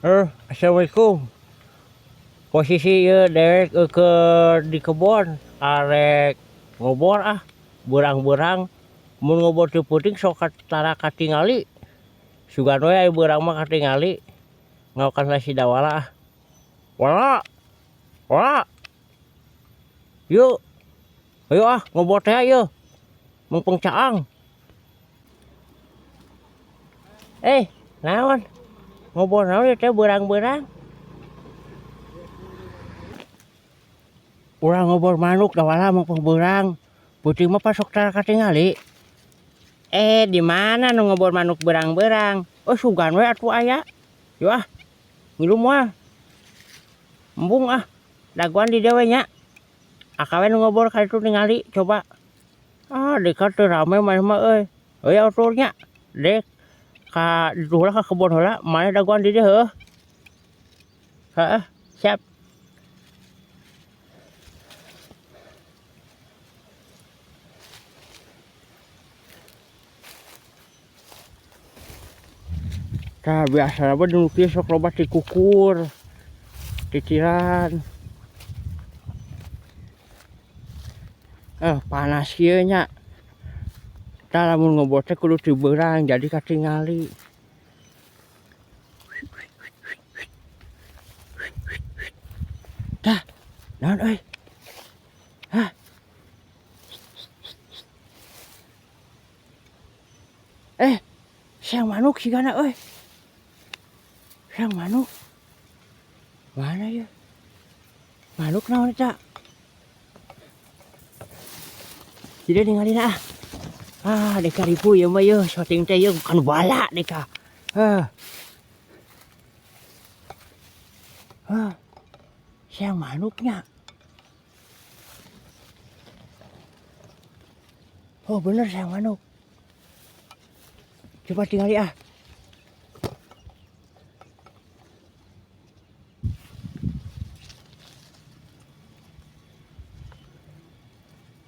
Assalamualaikum. Posisi ieu dewek ke di kebon arek ngobor beurang-beurang mun ngobor teu peuting sok tara katingali. Sugan we aya beurang mah katingali ngaokan lasidawala Wala, wala. Yuk. Ayo ngobor teh ieu. Mengpeng caang. Naon? Ngobor naon ieu teh beurang-beurang? Urang ngobor manuk da wala mengpeng beurang. Peuting mah pas sok tara katingali. Di mana nu ngobor manuk berang-berang? Oh, sugan we atuh aya. Yuk ngilu moal. Embung daguan di dewe nya. Akawe nu ngobor ka ditu ningali coba. Dekat teu rame maneh mah euy. Euy autornya. Dek ka ditu heula ka kebon heula, maneh daguan di dieu heuh. Heeh, siap. Tah biasa mah nu kieu sok loba tikukur. Titiran. Panas kieu nya. Tah lamun ngobor teh kudu ti beurang jadi katingali. Tah, naon euy? Siang manuk sigana euy. Siang manuk. Mana ya? Manuk naon eta? Tidak ningalina deka ribu ya mah yeuh syuting teh yeuh bukan bala deka. Siang manuknya. Oh bener siang manuk. Coba tinggali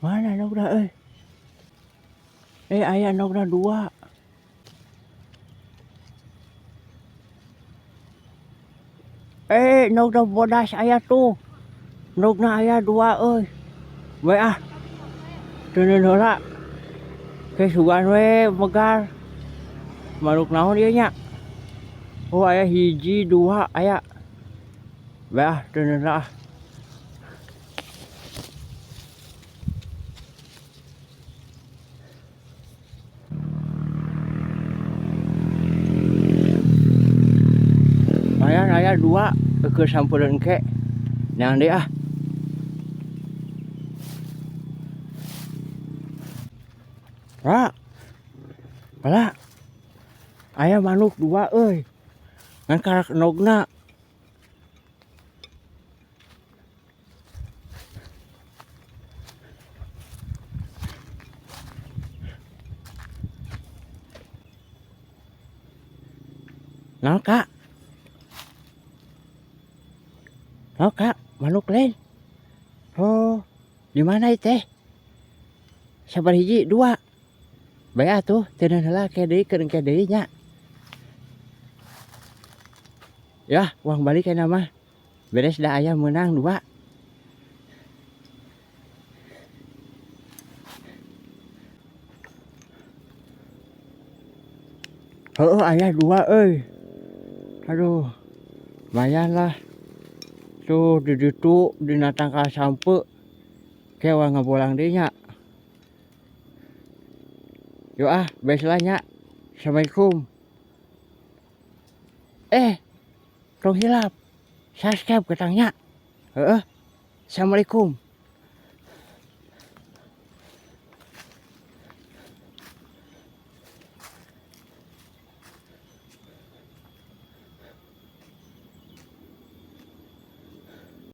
Mana nogna euy? Aya nogna 2. Nogna bodas aya tuh. Nogna aya 2 euy. We teuneun heula. Ke sugan we megar. Manuk naon ieu nya? Oh aya 1, 2 aya. We teuneun heula Aya 2 ke sampeureun engke. Neang deui Bala. Aya manuk 2 euy. Ngan karak nogna. Naon Kak? Naon Kak? Manuk lain. Oh, di mana teh? Sabar hiji 2. Bae atuh teuneun heula ke deui keur engke deui nya. Yah, uang balik kana mah. Beres da aya meunang 2. Aya 2 euy. Aduh. Lumayan lah. Tuh di ditu dina tangkal sampeu. Kewa ngabolang deui nya. Yuk beres lah nya. Assalamualaikum. Tong hilap. Subscribe ke tangnya. Assalamualaikum.